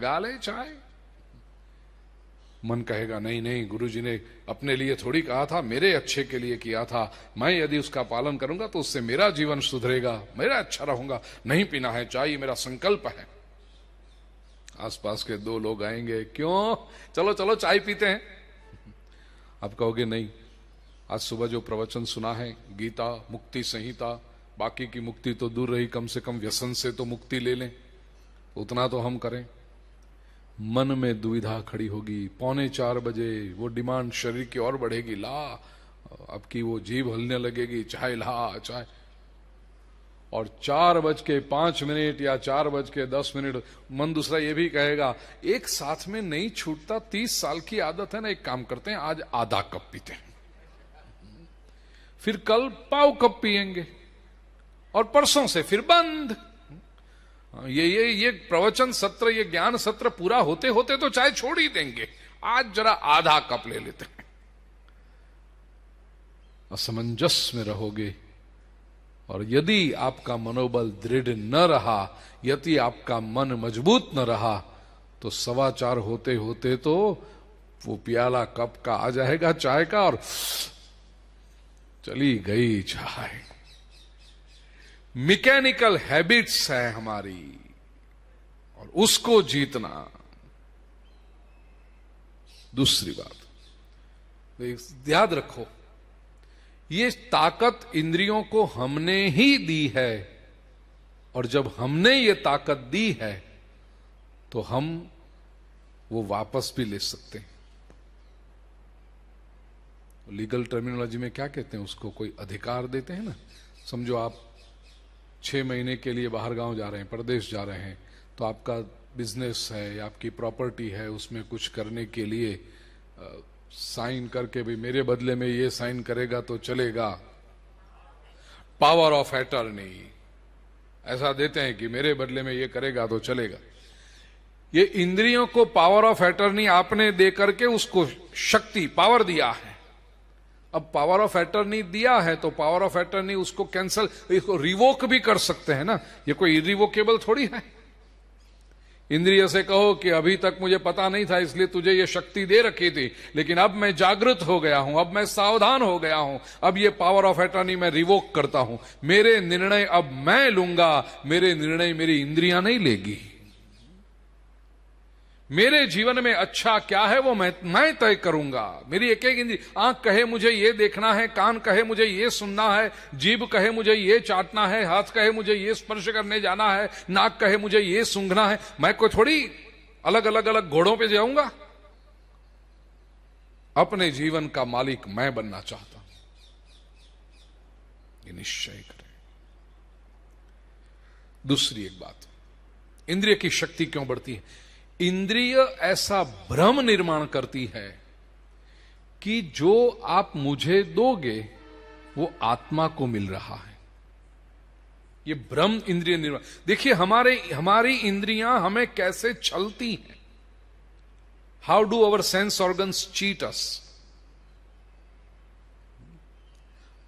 लगा ले चाय। मन कहेगा नहीं नहीं, गुरुजी ने अपने लिए थोड़ी कहा था, मेरे अच्छे के लिए किया था, मैं यदि उसका पालन करूंगा तो उससे मेरा जीवन सुधरेगा, मेरा अच्छा रहूंगा, नहीं पीना है चाय, ये मेरा संकल्प है। आसपास के दो लोग आएंगे, क्यों, चलो चलो चाय पीते हैं। आप कहोगे नहीं, आज सुबह जो प्रवचन सुना है गीता मुक्ति संहिता, बाकी की मुक्ति तो दूर रही, कम से कम व्यसन से तो मुक्ति ले लें, उतना तो हम करें। मन में दुविधा खड़ी होगी, 3:45 बजे वो डिमांड शरीर की और बढ़ेगी, ला, अब की वो जीभ हलने लगेगी, चाय ला चाय। और 4:05 या 4:10 मन दूसरा ये भी कहेगा, एक साथ में नहीं छूटता, 30 साल की आदत है ना, एक काम करते हैं आज आधा कप पीते हैं, फिर कल पाव कप पिएंगे, और परसों से फिर बंद। ये प्रवचन सत्र, ये ज्ञान सत्र पूरा होते होते तो चाय छोड़ ही देंगे, आज जरा आधा कप ले लेते हैं। असमंजस में रहोगे, और यदि आपका मनोबल दृढ़ न रहा, यदि आपका मन मजबूत न रहा, तो 4:15 होते होते तो वो प्याला कप का आ जाएगा चाय का, और चली गई चाय। मैकेनिकल हैबिट्स है हमारी, और उसको जीतना। दूसरी बात याद रखो, ये ताकत इंद्रियों को हमने ही दी है, और जब हमने ये ताकत दी है तो हम वो वापस भी ले सकते हैं। लीगल टर्मिनोलॉजी में क्या कहते हैं उसको, कोई अधिकार देते हैं ना। समझो आप 6 महीने के लिए बाहर गांव जा रहे हैं, प्रदेश जा रहे हैं, तो आपका बिजनेस है या आपकी प्रॉपर्टी है, उसमें कुछ करने के लिए साइन करके, भी मेरे बदले में ये साइन करेगा तो चलेगा, पावर ऑफ अटॉर्नी ऐसा देते हैं कि मेरे बदले में ये करेगा तो चलेगा। ये इंद्रियों को पावर ऑफ अटॉर्नी आपने दे करके उसको शक्ति, पावर दिया है। अब पावर ऑफ अटॉर्नी दिया है तो पावर ऑफ अटॉर्नी उसको कैंसल, इसको रिवोक भी कर सकते हैं ना, ये कोई इरिवोकेबल थोड़ी है। इंद्रिय से कहो कि अभी तक मुझे पता नहीं था इसलिए तुझे ये शक्ति दे रखी थी, लेकिन अब मैं जागृत हो गया हूं, अब मैं सावधान हो गया हूं, अब ये पावर ऑफ अटॉर्नी मैं रिवोक करता हूं, मेरे निर्णय अब मैं लूंगा, मेरे निर्णय मेरी इंद्रियां नहीं लेगी। मेरे जीवन में अच्छा क्या है वो मैं तय करूंगा। मेरी एक एक इंद्रिय, आंख कहे मुझे ये देखना है, कान कहे मुझे ये सुनना है, जीभ कहे मुझे ये चाटना है, हाथ कहे मुझे ये स्पर्श करने जाना है, नाक कहे मुझे ये सूंघना है। मैं कोई थोड़ी अलग अलग अलग घोड़ों पे जाऊंगा। अपने जीवन का मालिक मैं बनना चाहता हूं, ये निश्चय करें। दूसरी एक बात, इंद्रिय की शक्ति क्यों बढ़ती है? इंद्रिय ऐसा भ्रम निर्माण करती है कि जो आप मुझे दोगे वो आत्मा को मिल रहा है। ये भ्रम इंद्रिय निर्माण। देखिए हमारी इंद्रियां हमें कैसे छलती हैं। How do our sense organs cheat us.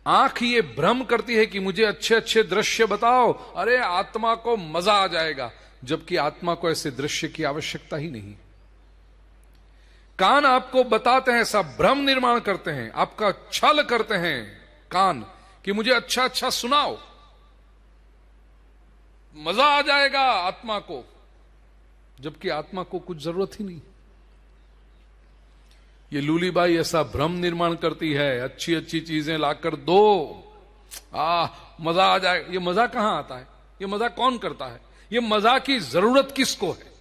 आंख ये भ्रम करती है कि मुझे अच्छे अच्छे दृश्य बताओ, अरे आत्मा को मजा आ जाएगा, जबकि आत्मा को ऐसे दृश्य की आवश्यकता ही नहीं। कान आपको बताते हैं, ऐसा भ्रम निर्माण करते हैं, आपका छल करते हैं कान कि मुझे अच्छा अच्छा सुनाओ, मजा आ जाएगा आत्मा को, जबकि आत्मा को कुछ जरूरत ही नहीं। ये लूलीबाई ऐसा भ्रम निर्माण करती है, अच्छी अच्छी चीजें लाकर दो, मजा आ जाएगा। ये मजा कहां आता है? ये मजा कौन करता है? ये मजा की जरूरत किसको है?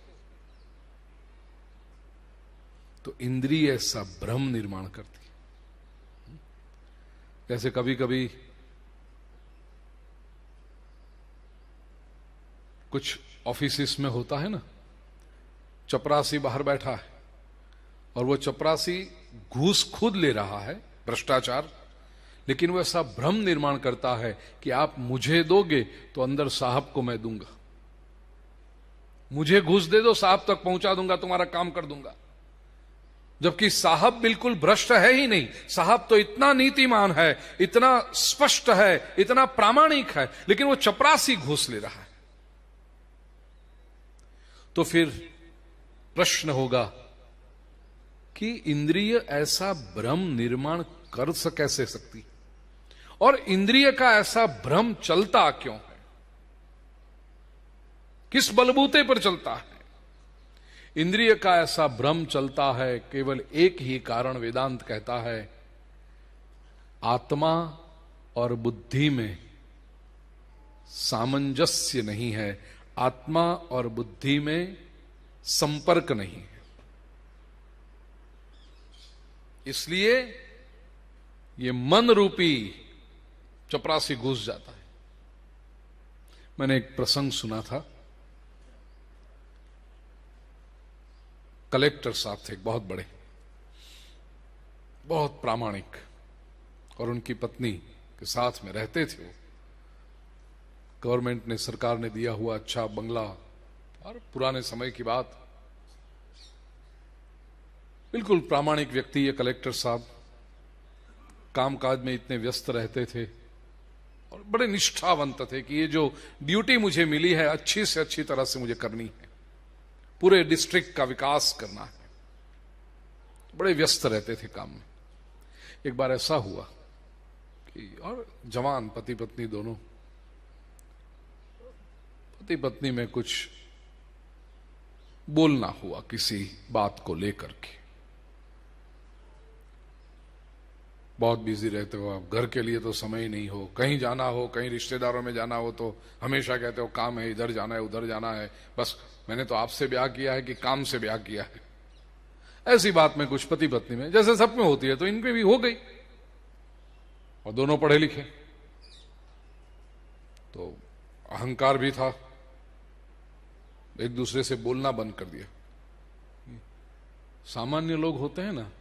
तो इंद्रिय ऐसा भ्रम निर्माण करती है। जैसे कभी कभी कुछ ऑफिस में होता है ना, चपरासी बाहर बैठा है और वो चपरासी घूस खुद ले रहा है, भ्रष्टाचार, लेकिन वो ऐसा भ्रम निर्माण करता है कि आप मुझे दोगे तो अंदर साहब को मैं दूंगा, मुझे घूस दे दो, साहब तक पहुंचा दूंगा, तुम्हारा काम कर दूंगा। जबकि साहब बिल्कुल भ्रष्ट है ही नहीं। साहब तो इतना नीतिमान है, इतना स्पष्ट है, इतना प्रामाणिक है, लेकिन वो चपरासी घूस ले रहा है। तो फिर प्रश्न होगा कि इंद्रिय ऐसा भ्रम निर्माण कर कैसे सकती, और इंद्रिय का ऐसा भ्रम चलता क्यों है, किस बलबूते पर चलता है? इंद्रिय का ऐसा भ्रम चलता है केवल एक ही कारण वेदांत कहता है, आत्मा और बुद्धि में सामंजस्य नहीं है, आत्मा और बुद्धि में संपर्क नहीं है, इसलिए ये मन रूपी चपरासी घुस जाता है। मैंने एक प्रसंग सुना था, कलेक्टर साहब थे, एक बहुत बड़े, बहुत प्रामाणिक, और उनकी पत्नी के साथ में रहते थे वो। गवर्नमेंट ने, सरकार ने दिया हुआ अच्छा बंगला, और पुराने समय की बात, बिल्कुल प्रामाणिक व्यक्ति ये कलेक्टर साहब, कामकाज में इतने व्यस्त रहते थे और बड़े निष्ठावंत थे कि ये जो ड्यूटी मुझे मिली है अच्छी से अच्छी तरह से मुझे करनी है, पूरे डिस्ट्रिक्ट का विकास करना है। बड़े व्यस्त रहते थे काम में। एक बार ऐसा हुआ कि, और जवान पति पत्नी दोनों, पति पत्नी में कुछ बोलना हुआ किसी बात को लेकर के। बहुत बिजी रहते हो आप, घर के लिए तो समय ही नहीं हो, कहीं जाना हो, कहीं रिश्तेदारों में जाना हो तो हमेशा कहते हो काम है, इधर जाना है, उधर जाना है, बस मैंने तो आपसे ब्याह किया है कि काम से ब्याह किया है। ऐसी बात में कुछ पति पत्नी में, जैसे सब में होती है, तो इनपे भी हो गई, और दोनों पढ़े लिखे, तो अहंकार भी था, एक दूसरे से बोलना बंद कर दिया। सामान्य लोग होते हैं ना,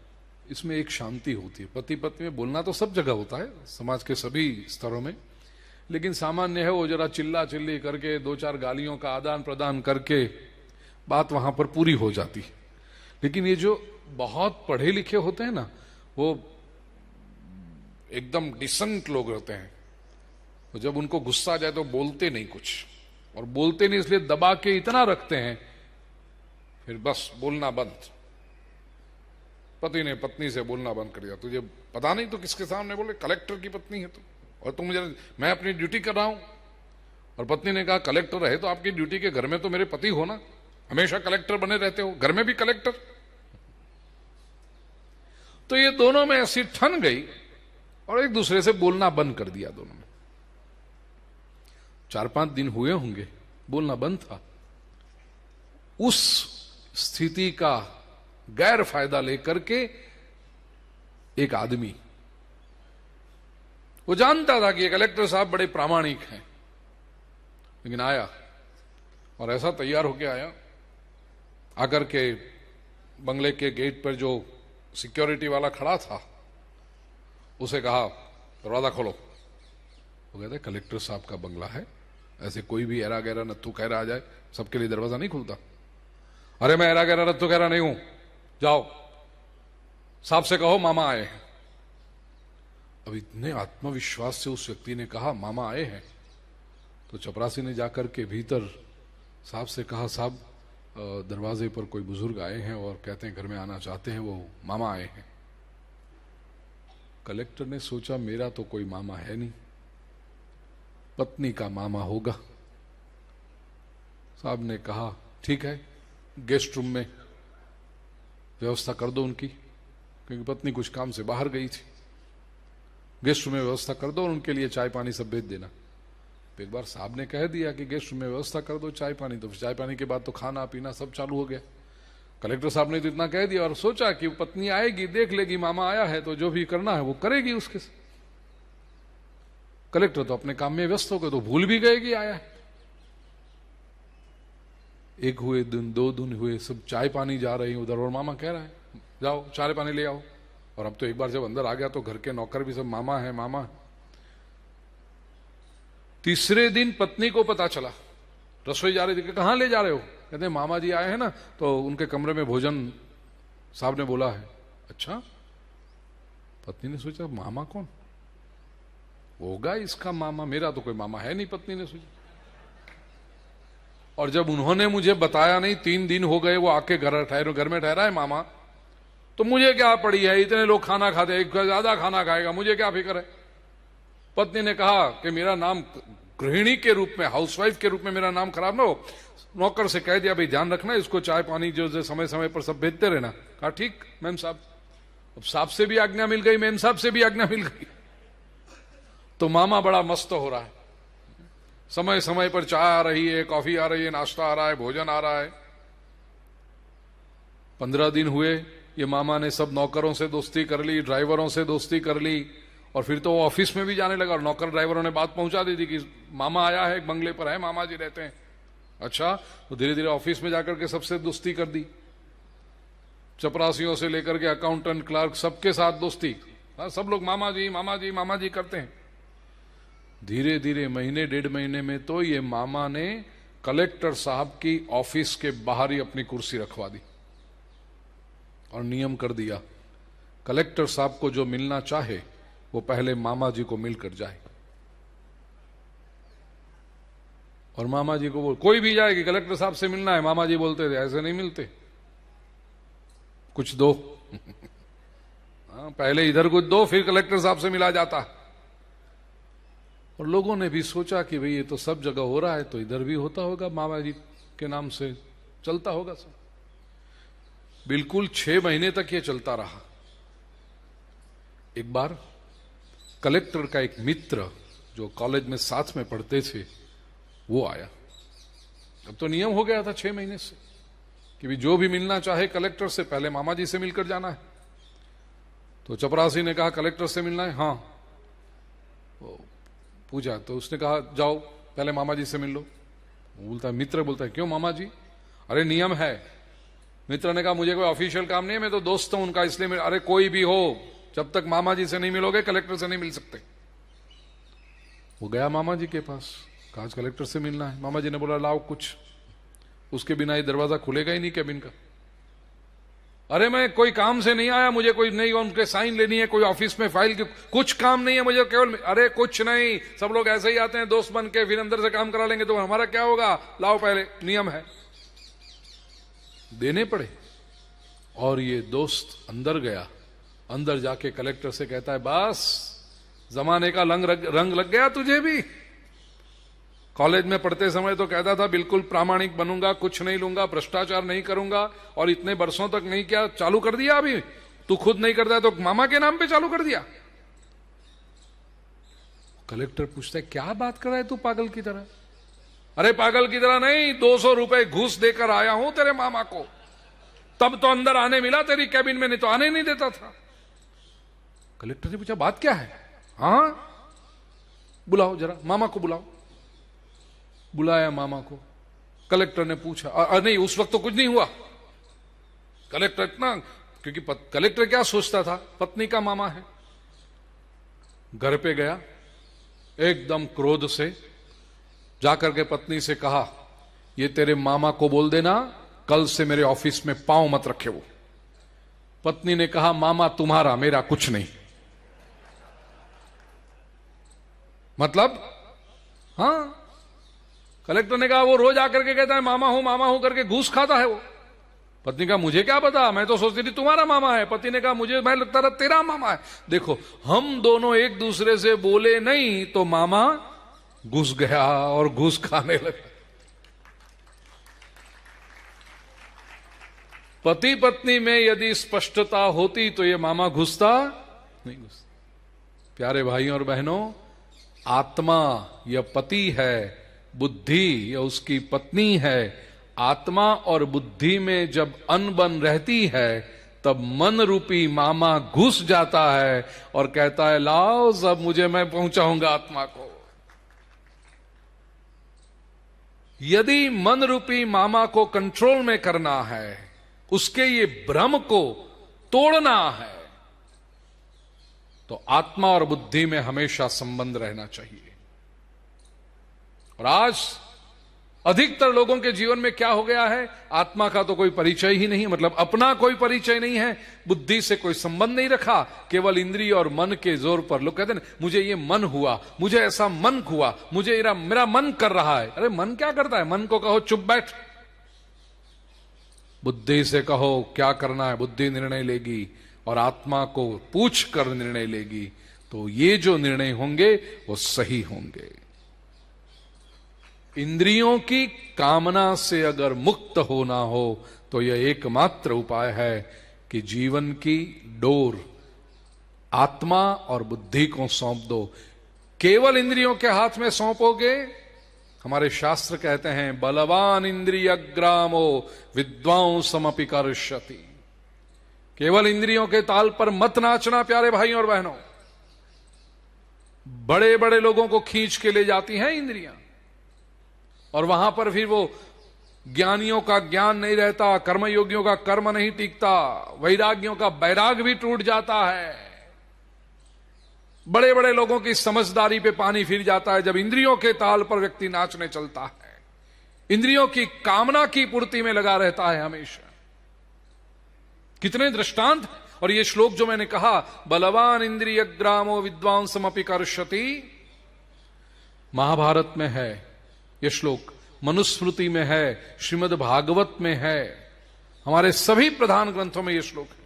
इसमें एक शांति होती है। पति पत्नी में बोलना तो सब जगह होता है, समाज के सभी स्तरों में, लेकिन सामान्य है वो जरा चिल्ला चिल्ली करके, दो चार गालियों का आदान प्रदान करके बात वहां पर पूरी हो जाती है। लेकिन ये जो बहुत पढ़े लिखे होते हैं ना, वो एकदम डिसेंट लोग रहते हैं, तो जब उनको गुस्सा आ जाए तो बोलते नहीं कुछ, और बोलते नहीं इसलिए दबा के इतना रखते हैं, फिर बस बोलना बंद। पति ने पत्नी से बोलना बंद कर दिया, तुझे पता नहीं तो किसके सामने बोले, कलेक्टर की पत्नी है तू, और तुम मुझे, मैं अपनी ड्यूटी कर रहा हूं। और पत्नी ने कहा कलेक्टर है तो आपकी ड्यूटी के घर में तो मेरे पति हो ना, हमेशा कलेक्टर बने रहते हो, घर में भी कलेक्टर। तो ये दोनों में ऐसी ठन गई और एक दूसरे से बोलना बंद कर दिया दोनों में। 4-5 दिन हुए होंगे, बोलना बंद था। उस स्थिति का गैर फायदा लेकर के एक आदमी, वो जानता था कि ये कलेक्टर साहब बड़े प्रामाणिक हैं, लेकिन आया और ऐसा तैयार होके आया, आकर के बंगले के गेट पर जो सिक्योरिटी वाला खड़ा था उसे कहा दरवाजा खोलो। वो कहते कलेक्टर साहब का बंगला है, ऐसे कोई भी एरा गहरा नत्थु खैरा आ जाए सबके लिए दरवाजा नहीं खुलता। अरे मैं एरा गहरा नत्थु खैरा नहीं हूं, जाओ साहब से कहो मामा आए हैं। अब इतने आत्मविश्वास से उस व्यक्ति ने कहा मामा आए हैं, तो चपरासी ने जाकर के भीतर साहब से कहा साहब दरवाजे पर कोई बुजुर्ग आए हैं और कहते हैं घर में आना चाहते हैं, वो मामा आए हैं। कलेक्टर ने सोचा मेरा तो कोई मामा है नहीं, पत्नी का मामा होगा। साहब ने कहा ठीक है, गेस्ट रूम में व्यवस्था कर दो उनकी, क्योंकि पत्नी कुछ काम से बाहर गई थी। गेस्ट रूम में व्यवस्था कर दो और उनके लिए चाय पानी सब भेज देना। एक बार साहब ने कह दिया कि गेस्ट रूम में व्यवस्था कर दो चाय पानी, तो चाय पानी के बाद तो खाना पीना सब चालू हो गया। कलेक्टर साहब ने तो इतना कह दिया और सोचा कि पत्नी आएगी, देख लेगी मामा आया है तो जो भी करना है वो करेगी उसके से। कलेक्टर तो अपने काम में व्यस्त हो गए, तो भूल भी गए कि आया है। एक हुए दिन, 2 दिन हुए, सब चाय पानी जा रही उधर, और मामा कह रहा है जाओ चाय पानी ले आओ। और अब तो एक बार जब अंदर आ गया तो घर के नौकर भी सब मामा है मामा। तीसरे दिन पत्नी को पता चला, रसोई जा रही थी, कहां ले जा रहे हो? कहते मामा जी आए हैं ना, तो उनके कमरे में भोजन साहब ने बोला है। अच्छा, पत्नी ने सोचा मामा कौन होगा इसका मामा, मेरा तो कोई मामा है नहीं। पत्नी ने सोचा, और जब उन्होंने मुझे बताया नहीं, 3 दिन हो गए वो आके घर में ठहरा है मामा, तो मुझे क्या पड़ी है, इतने लोग खाना खाते, एक ज्यादा खाना खाएगा, मुझे क्या फिक्र है। पत्नी ने कहा कि मेरा नाम गृहिणी के रूप में, हाउसवाइफ के रूप में मेरा नाम खराब ना हो। नौकर से कह दिया भाई ध्यान रखना, इसको चाय पानी जो समय समय पर सब भेजते रहना। कहा ठीक मैम साहब। अब साहब से भी आज्ञा मिल गई, मैम साहब से भी आज्ञा मिल गई। तो मामा बड़ा मस्त हो रहा है, समय समय पर चाय आ रही है, कॉफी आ रही है, नाश्ता आ रहा है, भोजन आ रहा है। 15 दिन हुए, ये मामा ने सब नौकरों से दोस्ती कर ली, ड्राइवरों से दोस्ती कर ली, और फिर तो वो ऑफिस में भी जाने लगा। और नौकर ड्राइवरों ने बात पहुंचा दी थी कि मामा आया है, एक बंगले पर है, मामा जी रहते हैं। अच्छा, तो धीरे धीरे ऑफिस में जाकर के सबसे दोस्ती कर दी, चपरासियों से लेकर के अकाउंटेंट, क्लर्क, सबके साथ दोस्ती। सब लोग मामा जी मामा जी मामा जी करते हैं। धीरे धीरे महीने 1.5 महीने में तो ये मामा ने कलेक्टर साहब की ऑफिस के बाहर ही अपनी कुर्सी रखवा दी और नियम कर दिया, कलेक्टर साहब को जो मिलना चाहे वो पहले मामा जी को मिलकर जाए। और मामा जी को कोई भी जाए कि कलेक्टर साहब से मिलना है, मामा जी बोलते थे ऐसे नहीं मिलते, कुछ दो। पहले इधर कुछ दो, फिर कलेक्टर साहब से मिला जाता। और लोगों ने भी सोचा कि भाई ये तो सब जगह हो रहा है, तो इधर भी होता होगा, मामा जी के नाम से चलता होगा सब। बिल्कुल 6 महीने तक ये चलता रहा। एक बार कलेक्टर का एक मित्र जो कॉलेज में साथ में पढ़ते थे वो आया। अब तो नियम हो गया था 6 महीने से कि भी जो भी मिलना चाहे कलेक्टर से पहले मामा जी से मिलकर जाना है। तो चपरासी ने कहा कलेक्टर से मिलना है? हाँ। तो पूछा तो उसने कहा जाओ पहले मामा जी से मिल लो। बोलता है, मित्र बोलता है क्यों मामा जी? अरे नियम है। मित्र ने कहा मुझे कोई ऑफिशियल काम नहीं है, मैं तो दोस्त हूं उनका, इसलिए अरे कोई भी हो, जब तक मामा जी से नहीं मिलोगे कलेक्टर से नहीं मिल सकते। वो गया मामा जी के पास, कहा आज कलेक्टर से मिलना है। मामा जी ने बोला लाओ कुछ, उसके बिना ये दरवाजा खुलेगा ही नहीं कैबिन का। अरे मैं कोई काम से नहीं आया, मुझे कोई नहीं उनके साइन लेनी है, कोई ऑफिस में फाइल की कुछ काम नहीं है मुझे, केवल अरे कुछ नहीं, सब लोग ऐसे ही आते हैं दोस्त बन के, फिर अंदर से काम करा लेंगे तो हमारा क्या होगा, लाओ पहले, नियम है। देने पड़े। और ये दोस्त अंदर गया, अंदर जाके कलेक्टर से कहता है बस जमाने का रंग लग गया तुझे भी। कॉलेज में पढ़ते समय तो कहता था बिल्कुल प्रामाणिक बनूंगा, कुछ नहीं लूंगा, भ्रष्टाचार नहीं करूंगा, और इतने वर्षों तक नहीं किया, चालू कर दिया अभी। तू खुद नहीं करता है तो मामा के नाम पे चालू कर दिया। कलेक्टर पूछता है क्या बात कर रहा है तू पागल की तरह? अरे पागल की तरह नहीं, 200 रुपए घूस देकर आया हूं तेरे मामा को, तब तो अंदर आने मिला तेरी कैबिन में, नहीं तो आने नहीं देता था। कलेक्टर ने पूछा बात क्या है? हाँ बुलाओ जरा, मामा को बुलाओ। बुलाया मामा को। कलेक्टर ने पूछा, नहीं उस वक्त तो कुछ नहीं हुआ। कलेक्टर इतना, क्योंकि कलेक्टर क्या सोचता था, पत्नी का मामा है। घर पे गया, एकदम क्रोध से जाकर के पत्नी से कहा ये तेरे मामा को बोल देना कल से मेरे ऑफिस में पांव मत रखे वो। पत्नी ने कहा मामा तुम्हारा, मेरा कुछ नहीं। मतलब हाँ, कलेक्टर ने कहा वो रोज आकर के कहता है मामा हूं करके घूस खाता है वो। पत्नी का मुझे क्या पता, मैं तो सोचती थी तुम्हारा मामा है। पति ने कहा मुझे मैं लगता था तेरा मामा है। देखो हम दोनों एक दूसरे से बोले नहीं तो मामा घुस गया और घूस खाने लगा। पति पत्नी में यदि स्पष्टता होती तो ये मामा घुसता नहीं घुसता। प्यारे भाइयों और बहनों, आत्मा या पति है, बुद्धि या उसकी पत्नी है। आत्मा और बुद्धि में जब अनबन रहती है तब मन रूपी मामा घुस जाता है और कहता है लाओ सब मुझे, मैं पहुंचाऊंगा आत्मा को। यदि मन रूपी मामा को कंट्रोल में करना है, उसके ये भ्रम को तोड़ना है, तो आत्मा और बुद्धि में हमेशा संबंध रहना चाहिए। और आज अधिकतर लोगों के जीवन में क्या हो गया है, आत्मा का तो कोई परिचय ही नहीं, मतलब अपना कोई परिचय नहीं है, बुद्धि से कोई संबंध नहीं रखा, केवल इंद्रिय और मन के जोर पर। लोग कहते हैं मुझे ये मन हुआ, मुझे ऐसा मन हुआ, मुझे मेरा मन कर रहा है। अरे मन क्या करता है? मन को कहो चुप बैठ, बुद्धि से कहो क्या करना है, बुद्धि निर्णय लेगी, और आत्मा को पूछ कर निर्णय लेगी, तो ये जो निर्णय होंगे वो सही होंगे। इंद्रियों की कामना से अगर मुक्त होना हो तो यह एकमात्र उपाय है कि जीवन की डोर आत्मा और बुद्धि को सौंप दो। केवल इंद्रियों के हाथ में सौंपोगे, हमारे शास्त्र कहते हैं बलवान इंद्रिय ग्रामो विद्वांसमपि कर्षति। केवल इंद्रियों के ताल पर मत नाचना प्यारे भाई और बहनों। बड़े बड़े लोगों को खींच के ले जाती हैं इंद्रियां, और वहां पर फिर वो ज्ञानियों का ज्ञान नहीं रहता, कर्मयोगियों का कर्म नहीं टिकता, वैराग्यों का वैराग भी टूट जाता है। बड़े बड़े लोगों की समझदारी पे पानी फिर जाता है जब इंद्रियों के ताल पर व्यक्ति नाचने चलता है, इंद्रियों की कामना की पूर्ति में लगा रहता है हमेशा। कितने दृष्टांत। और ये श्लोक जो मैंने कहा, बलवान इंद्रिय ग्रामो विद्वांसमपि कर्षति, महाभारत में है ये श्लोक, मनुस्मृति में है, श्रीमद् भागवत में है, हमारे सभी प्रधान ग्रंथों में ये श्लोक है।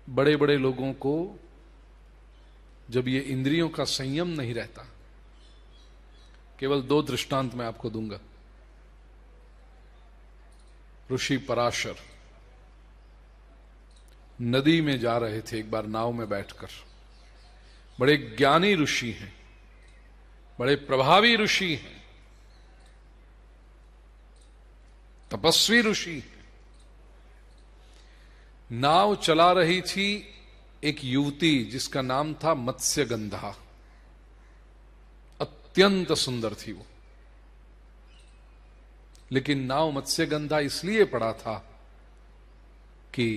बड़े बड़े लोगों को जब ये इंद्रियों का संयम नहीं रहता, केवल 2 दृष्टांत मैं आपको दूंगा। ऋषि पराशर नदी में जा रहे थे एक बार नाव में बैठकर। बड़े ज्ञानी ऋषि हैं, बड़े प्रभावी ऋषि हैं, तपस्वी ऋषि हैं। नाव चला रही थी एक युवती जिसका नाम था मत्स्यगंधा। अत्यंत सुंदर थी वो, लेकिन नाव मत्स्यगंधा इसलिए पड़ा था कि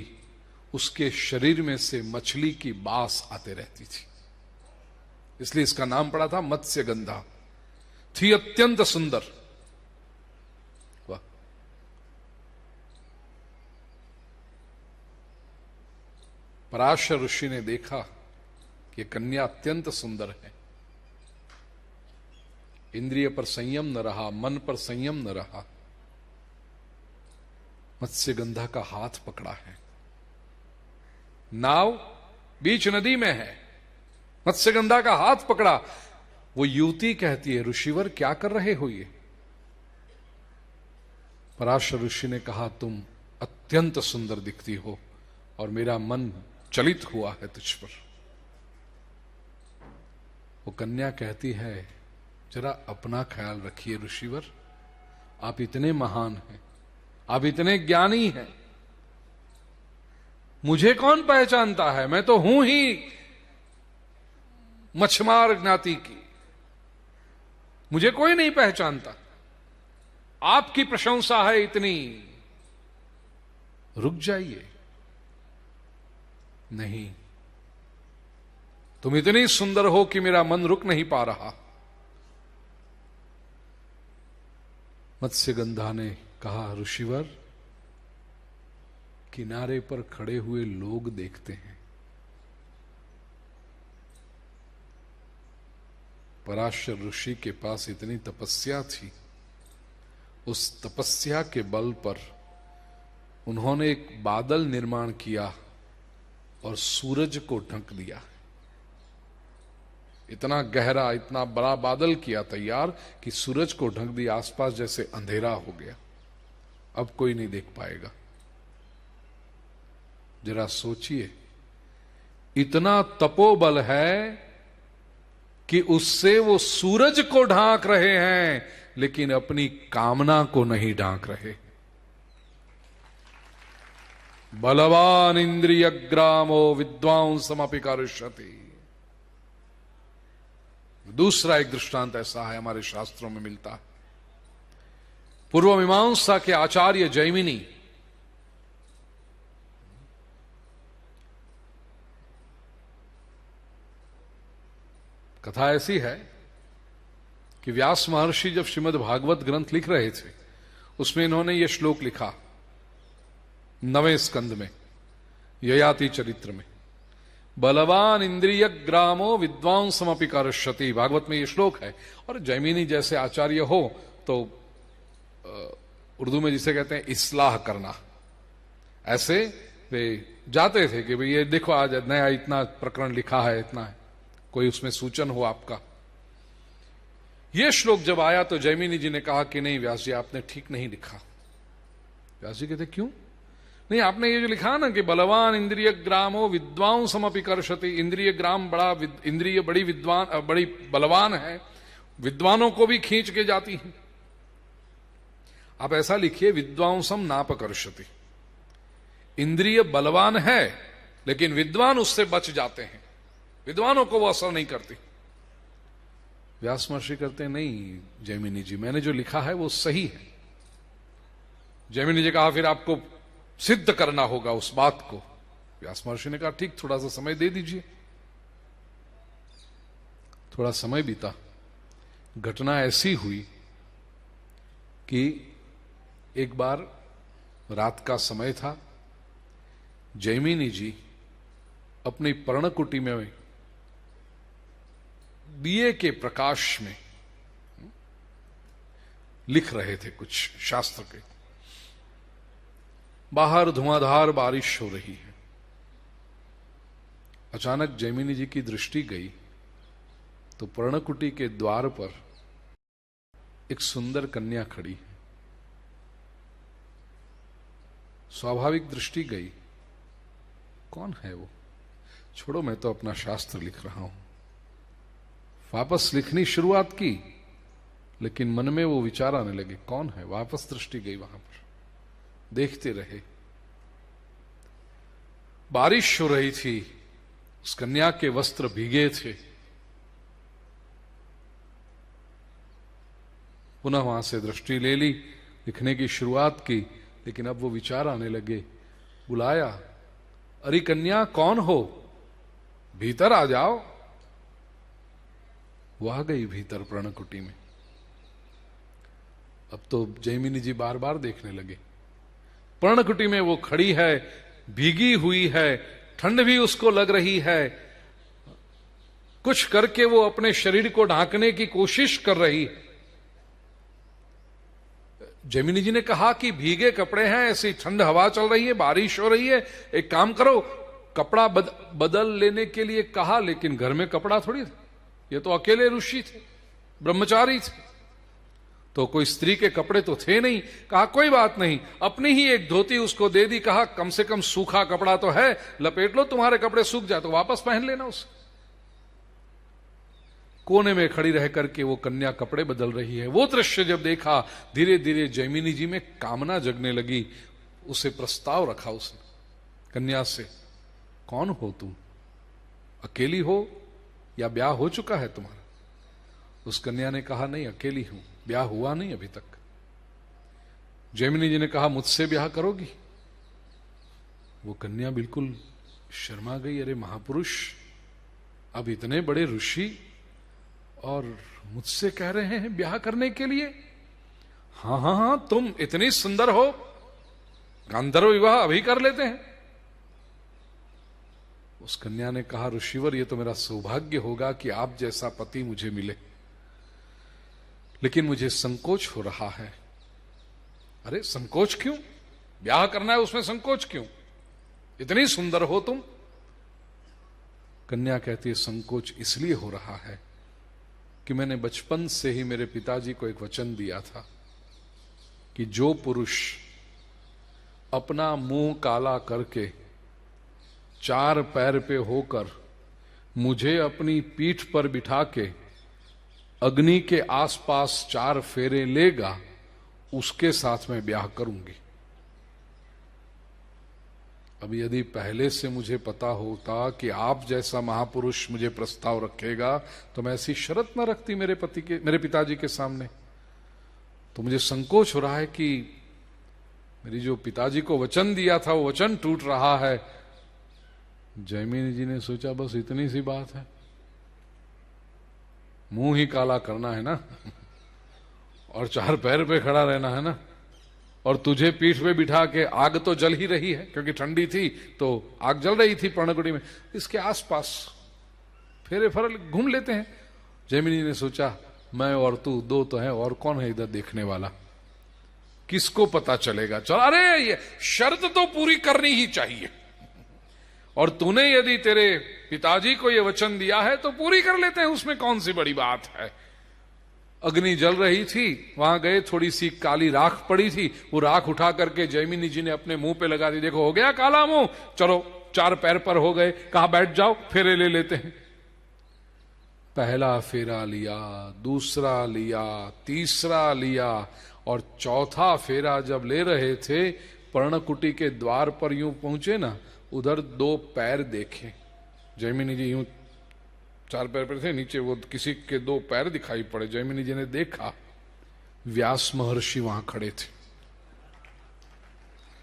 उसके शरीर में से मछली की बास आते रहती थी, इसलिए इसका नाम पड़ा था मत्स्यगंधा। थी अत्यंत सुंदर। वाह। पराशर ऋषि ने देखा कि कन्या अत्यंत सुंदर है, इंद्रिय पर संयम न रहा, मन पर संयम न रहा, मत्स्यगंधा का हाथ पकड़ा है। नाव बीच नदी में है, मत्स्यगंधा का हाथ पकड़ा। वो युवती कहती है, ऋषिवर क्या कर रहे हो ये? पराशर ऋषि ने कहा, तुम अत्यंत सुंदर दिखती हो और मेरा मन चलित हुआ है तुझ पर। वो कन्या कहती है, जरा अपना ख्याल रखिए ऋषिवर, आप इतने महान हैं, आप इतने ज्ञानी हैं, मुझे कौन पहचानता है? मैं तो हूं ही मछमार ज्ञाति की, मुझे कोई नहीं पहचानता। आपकी प्रशंसा है इतनी, रुक जाइए। नहीं, तुम इतनी सुंदर हो कि मेरा मन रुक नहीं पा रहा। मत्स्यगंधा ने कहा, ऋषिवर, किनारे पर खड़े हुए लोग देखते हैं। पराशर ऋषि के पास इतनी तपस्या थी, उस तपस्या के बल पर उन्होंने एक बादल निर्माण किया और सूरज को ढक दिया। इतना गहरा, इतना बड़ा बादल किया तैयार कि सूरज को ढक दिया, आसपास जैसे अंधेरा हो गया, अब कोई नहीं देख पाएगा। जरा सोचिए, इतना तपोबल है कि उससे वो सूरज को ढांक रहे हैं, लेकिन अपनी कामना को नहीं ढांक रहे। बलवान इंद्रिय ग्रामो विद्वांसमपि कर्षति। दूसरा एक दृष्टांत ऐसा है, हमारे शास्त्रों में मिलता है। पूर्व मीमांसा के आचार्य जैमिनी कथा ऐसी है कि व्यास महर्षि जब श्रीमद् भागवत ग्रंथ लिख रहे थे, उसमें इन्होंने ये श्लोक लिखा 9वें स्कंद में, ययाति चरित्र में, बलवान इंद्रिय ग्रामो विद्वांसमपि कर्षति। भागवत में ये श्लोक है। और जैमिनी जैसे आचार्य हो तो उर्दू में जिसे कहते हैं इस्लाह करना, ऐसे वे जाते थे कि भाई ये देखो आज नया इतना प्रकरण लिखा है, इतना है, कोई उसमें सूचन हो आपका। ये श्लोक जब आया तो जैमिनी जी ने कहा कि नहीं व्यास जी, आपने ठीक नहीं लिखा। व्यास जी कहते क्यों? नहीं, आपने ये जो लिखा ना कि बलवान इंद्रिय ग्रामो विद्वांसमपि कर्षति, इंद्रिय ग्राम इंद्रिय बड़ी बलवान है, विद्वानों को भी खींच के जाती है। आप ऐसा लिखिए विद्वांसम नापकर्षति, इंद्रिय बलवान है लेकिन विद्वान उससे बच जाते हैं, विद्वानों को वो असर नहीं करती। व्यास महर्षि करते नहीं जैमिनी जी, मैंने जो लिखा है वो सही है। जैमिनी जी कहा फिर आपको सिद्ध करना होगा उस बात को। व्यास महर्षि ने कहा ठीक, थोड़ा सा समय दे दीजिए। थोड़ा समय बीता, घटना ऐसी हुई कि एक बार रात का समय था, जैमिनी जी अपनी पर्णकुटी में दिए के प्रकाश में लिख रहे थे कुछ शास्त्र के। बाहर धुआंधार बारिश हो रही है। अचानक जैमिनी जी की दृष्टि गई तो पर्णकुटी के द्वार पर एक सुंदर कन्या खड़ी है। स्वाभाविक दृष्टि गई, कौन है वो? छोड़ो, मैं तो अपना शास्त्र लिख रहा हूं। वापस लिखनी शुरुआत की, लेकिन मन में वो विचार आने लगे कौन है। वापस दृष्टि गई वहां पर, देखते रहे। बारिश हो रही थी, उस कन्या के वस्त्र भीगे थे। पुनः वहां से दृष्टि ले ली, लिखने की शुरुआत की, लेकिन अब वो विचार आने लगे। बुलाया, अरे कन्या कौन हो, भीतर आ जाओ। वो आ गई भीतर पर्णकुटी में। अब तो जैमिनी जी बार बार देखने लगे। पर्णकुटी में वो खड़ी है, भीगी हुई है, ठंड भी उसको लग रही है। कुछ करके वो अपने शरीर को ढांकने की कोशिश कर रही है। जैमिनी जी ने कहा कि भीगे कपड़े हैं, ऐसी ठंड हवा चल रही है, बारिश हो रही है, एक काम करो, कपड़ा बदल लेने के लिए कहा, लेकिन घर में कपड़ा थोड़ी था। ये तो अकेले ऋषि थे, ब्रह्मचारी थे, तो कोई स्त्री के कपड़े तो थे नहीं। कहा कोई बात नहीं, अपनी ही एक धोती उसको दे दी। कहा कम से कम सूखा कपड़ा तो है, लपेट लो, तुम्हारे कपड़े सूख जाए तो वापस पहन लेना उसे। कोने में खड़ी रह करके वो कन्या कपड़े बदल रही है। वो दृश्य जब देखा, धीरे धीरे जैमिनी जी में कामना जगने लगी। उसे प्रस्ताव रखा उसने कन्या से, कौन हो तुम, अकेली हो या ब्याह हो चुका है तुम्हारा? उस कन्या ने कहा नहीं, अकेली हूं, ब्याह हुआ नहीं अभी तक। जैमिनी जी ने कहा मुझसे ब्याह करोगी? वो कन्या बिल्कुल शर्मा गई। अरे महापुरुष, अब इतने बड़े ऋषि और मुझसे कह रहे हैं ब्याह करने के लिए? हाँ हाँ हाँ, तुम इतनी सुंदर हो, गांधर्व विवाह अभी कर लेते हैं। उस कन्या ने कहा ऋषिवर, ये तो मेरा सौभाग्य होगा कि आप जैसा पति मुझे मिले, लेकिन मुझे संकोच हो रहा है। अरे संकोच क्यों? ब्याह करना है, उसमें संकोच क्यों? इतनी सुंदर हो तुम। कन्या कहती है संकोच इसलिए हो रहा है कि मैंने बचपन से ही मेरे पिताजी को एक वचन दिया था कि जो पुरुष अपना मुंह काला करके 4 पैर पे होकर मुझे अपनी पीठ पर बिठा के अग्नि के आसपास 4 फेरे लेगा, उसके साथ मैं ब्याह करूंगी। अब यदि पहले से मुझे पता होता कि आप जैसा महापुरुष मुझे प्रस्ताव रखेगा, तो मैं ऐसी शर्त न रखती मेरे पिताजी के सामने। तो मुझे संकोच हो रहा है कि मेरी जो पिताजी को वचन दिया था वो वचन टूट रहा है। जैमिनी जी ने सोचा बस इतनी सी बात है, मुंह ही काला करना है ना, और चार पैर पे खड़ा रहना है ना, और तुझे पीठ पे बिठा के, आग तो जल ही रही है क्योंकि ठंडी थी तो आग जल रही थी पर्णकुटी में, इसके आसपास फेरे फरल घूम लेते हैं। जैमिनी ने सोचा मैं और तू दो तो है, और कौन है इधर देखने वाला, किसको पता चलेगा। चल, अरे ये शर्त तो पूरी करनी ही चाहिए, और तूने यदि तेरे पिताजी को ये वचन दिया है तो पूरी कर लेते हैं, उसमें कौन सी बड़ी बात है। अग्नि जल रही थी, वहां गए, थोड़ी सी काली राख पड़ी थी, वो राख उठा करके जैमिनी जी ने अपने मुंह पे लगा दी। देखो हो गया काला मुंह, चलो चार पैर पर हो गए, कहा बैठ जाओ, फेरे ले लेते हैं। पहला फेरा लिया, दूसरा लिया, तीसरा लिया, और चौथा फेरा जब ले रहे थे, पर्णकुटी के द्वार पर यूं पहुंचे ना, उधर दो पैर देखे। जैमिनी जी यूं चार पैर पर थे, नीचे वो किसी के दो पैर दिखाई पड़े। जैमिनी जी ने देखा, व्यास महर्षि वहां खड़े थे।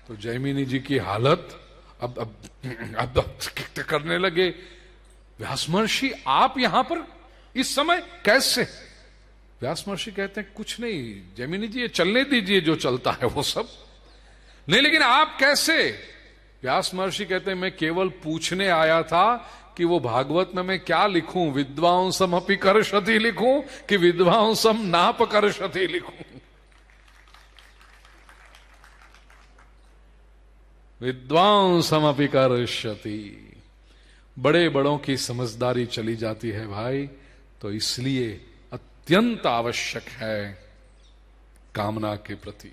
तो जैमिनी जी की हालत अब करने लगे, व्यास महर्षि आप यहां पर इस समय कैसे? व्यास महर्षि कहते हैं कुछ नहीं जैमिनी जी, ये चलने दीजिए, जो चलता है वो सब नहीं, लेकिन आप कैसे? व्यास महर्षि कहते हैं मैं केवल पूछने आया था कि वो भागवत में मैं क्या लिखूं, विद्वांसम अपि कर्षति लिखूं कि विद्वांसम नाप कर्षति लिखूं। विद्वांसम अपि कर्षति, बड़े बड़ों की समझदारी चली जाती है भाई, तो इसलिए अत्यंत आवश्यक है कामना के प्रति।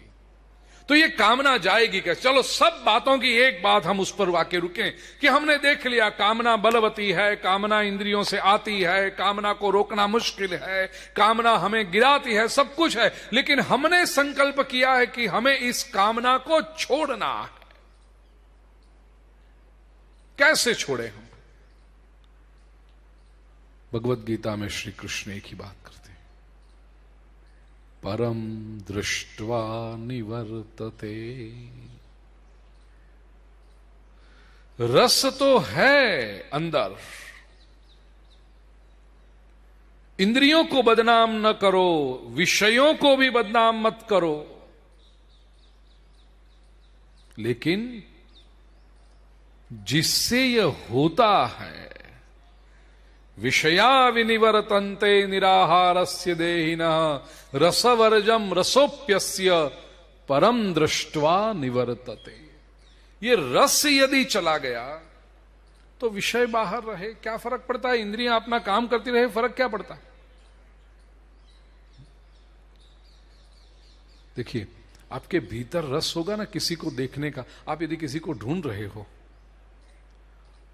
तो ये कामना जाएगी कैसे? चलो सब बातों की एक बात हम उस पर वाके रुकें कि हमने देख लिया कामना बलवती है, कामना इंद्रियों से आती है, कामना को रोकना मुश्किल है, कामना हमें गिराती है, सब कुछ है, लेकिन हमने संकल्प किया है कि हमें इस कामना को छोड़ना है। कैसे छोड़े हम? भगवत गीता में श्री कृष्ण एक ही बात करते हैं, परम दृष्ट्वा निवर्तते। रस तो है अंदर, इंद्रियों को बदनाम न करो, विषयों को भी बदनाम मत करो, लेकिन जिससे यह होता है, विषया विनिवर्तन्ते निराहारस्य देहिनः रसवर्जम रसोप्यस्य परम दृष्ट्वा निवर्तते। ये रस यदि चला गया तो विषय बाहर रहे, क्या फर्क पड़ता है? इंद्रियां अपना काम करती रहे, फर्क क्या पड़ता है? देखिए, आपके भीतर रस होगा ना किसी को देखने का। आप यदि किसी को ढूंढ रहे हो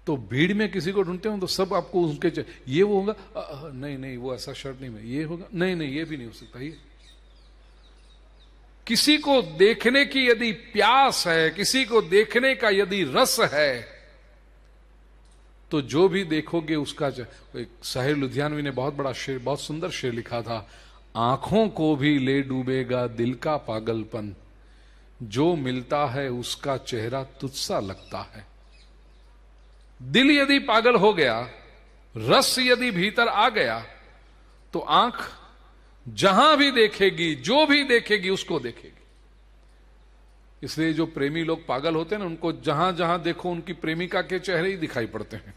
तो भीड़ में किसी को ढूंढते हो तो सब आपको उनके ये वो होगा, नहीं नहीं वो ऐसा शर्ट नहीं में, ये होगा, नहीं नहीं ये भी नहीं हो सकता। ये किसी को देखने की यदि प्यास है, किसी को देखने का यदि रस है, तो जो भी देखोगे उसका। एक साहिर लुधियानवी ने बहुत बड़ा शेर, बहुत सुंदर शेर लिखा था, आंखों को भी ले डूबेगा दिल का पागलपन, जो मिलता है उसका चेहरा तुझसा लगता है। दिल यदि पागल हो गया, रस यदि भीतर आ गया, तो आंख जहां भी देखेगी, जो भी देखेगी उसको देखेगी। इसलिए जो प्रेमी लोग पागल होते हैं ना, उनको जहां जहां देखो उनकी प्रेमिका के चेहरे ही दिखाई पड़ते हैं।